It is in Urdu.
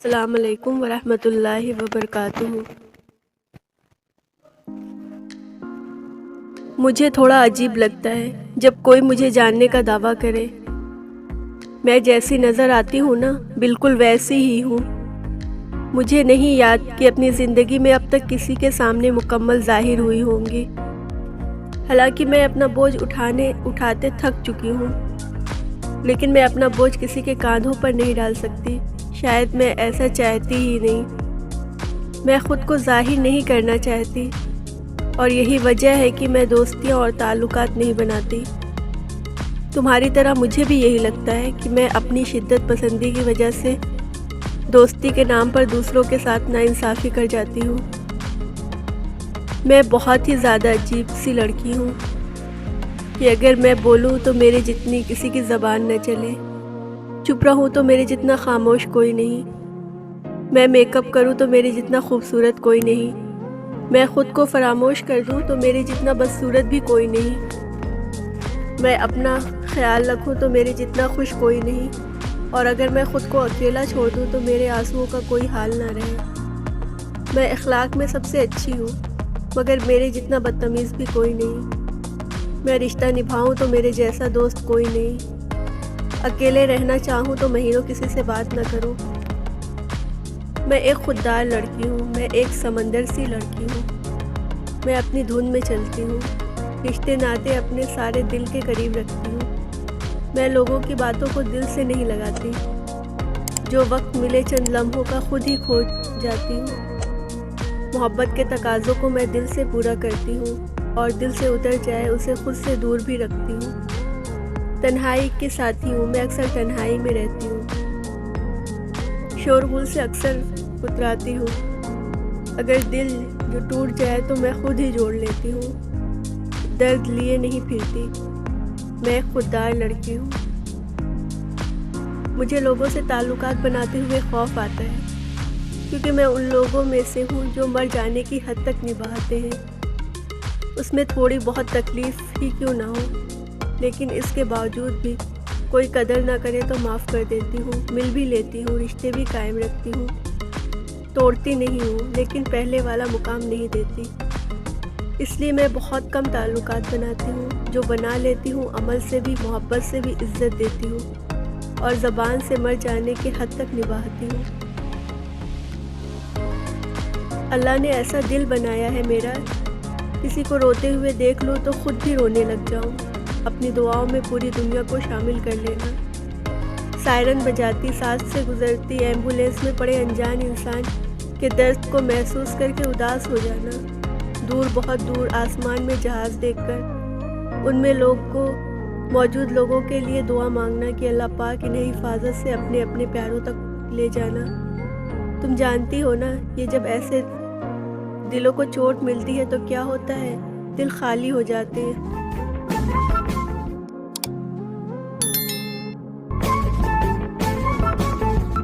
السلام علیکم ورحمۃ اللہ وبرکاتہ۔ مجھے تھوڑا عجیب لگتا ہے جب کوئی مجھے جاننے کا دعویٰ کرے۔ میں جیسی نظر آتی ہوں نا، بالکل ویسی ہی ہوں۔ مجھے نہیں یاد کہ اپنی زندگی میں اب تک کسی کے سامنے مکمل ظاہر ہوئی ہوں گی۔ حالانکہ میں اپنا بوجھ اٹھاتے تھک چکی ہوں، لیکن میں اپنا بوجھ کسی کے کاندھوں پر نہیں ڈال سکتی۔ شاید میں ایسا چاہتی ہی نہیں۔ میں خود کو ظاہر نہیں کرنا چاہتی، اور یہی وجہ ہے کہ میں دوستیاں اور تعلقات نہیں بناتی۔ تمہاری طرح مجھے بھی یہی لگتا ہے کہ میں اپنی شدت پسندی کی وجہ سے دوستی کے نام پر دوسروں کے ساتھ ناانصافی کر جاتی ہوں۔ میں بہت ہی زیادہ عجیب سی لڑکی ہوں کہ اگر میں بولوں تو میرے جتنی کسی کی زبان نہ چلے، چپ رہوں تو میرے جتنا خاموش کوئی نہیں، میں میک اپ کروں تو میرے جتنا خوبصورت کوئی نہیں، میں خود کو فراموش کر دوں تو میرے جتنا بدصورت بھی کوئی نہیں، میں اپنا خیال رکھوں تو میرے جتنا خوش کوئی نہیں، اور اگر میں خود کو اکیلا چھوڑ دوں تو میرے آنسوؤں کا کوئی حال نہ رہے۔ میں اخلاق میں سب سے اچھی ہوں، مگر میرے جتنا بدتمیز بھی کوئی نہیں، میں رشتہ نبھاؤں تو میرے جیسا دوست کوئی نہیں، اکیلے رہنا چاہوں تو مہینوں کسی سے بات نہ کروں۔ میں ایک خوددار لڑکی ہوں، میں ایک سمندر سی لڑکی ہوں۔ میں اپنی دھن میں چلتی ہوں، رشتے ناطے اپنے سارے دل کے قریب رکھتی ہوں۔ میں لوگوں کی باتوں کو دل سے نہیں لگاتی، جو وقت ملے چند لمحوں کا خود ہی کھو جاتی ہوں۔ محبت کے تقاضوں کو میں دل سے پورا کرتی ہوں، اور دل سے اتر جائے اسے خود سے دور بھی رکھتی ہوں۔ تنہائی کے ساتھی ہوں، میں اکثر تنہائی میں رہتی ہوں، شور غل سے اکثر اتراتی ہوں۔ اگر دل جو ٹوٹ جائے تو میں خود ہی جوڑ لیتی ہوں، درد لیے نہیں پھرتی۔ میں ایک خوددار لڑکی ہوں۔ مجھے لوگوں سے تعلقات بناتے ہوئے خوف آتا ہے، کیونکہ میں ان لوگوں میں سے ہوں جو مر جانے کی حد تک نبھاتے ہیں۔ اس میں تھوڑی بہت تکلیف ہی کیوں نہ ہو، لیکن اس کے باوجود بھی کوئی قدر نہ کرے تو معاف کر دیتی ہوں، مل بھی لیتی ہوں، رشتے بھی قائم رکھتی ہوں۔ توڑتی نہیں ہوں، لیکن پہلے والا مقام نہیں دیتی۔ اس لیے میں بہت کم تعلقات بناتی ہوں، جو بنا لیتی ہوں عمل سے بھی، محبت سے بھی عزت دیتی ہوں، اور زبان سے مر جانے کے حد تک نبھاتی ہوں۔ اللہ نے ایسا دل بنایا ہے میرا، کسی کو روتے ہوئے دیکھ لوں تو خود بھی رونے لگ جاؤں۔ اپنی دعاؤں میں پوری دنیا کو شامل کر لینا۔ سائرن بجاتی، ساتھ سے گزرتی ایمبولینس میں پڑے انجان انسان کے درد کو محسوس کر کے اداس ہو جانا۔ دور، بہت دور آسمان میں جہاز دیکھ کر ان میں موجود لوگوں کے لیے دعا مانگنا کہ اللہ پاک انہیں حفاظت سے اپنے اپنے پیاروں تک لے جانا۔ تم جانتی ہو نا، یہ جب ایسے دلوں کو چوٹ ملتی ہے تو کیا ہوتا ہے، دل خالی ہو جاتے ہیں۔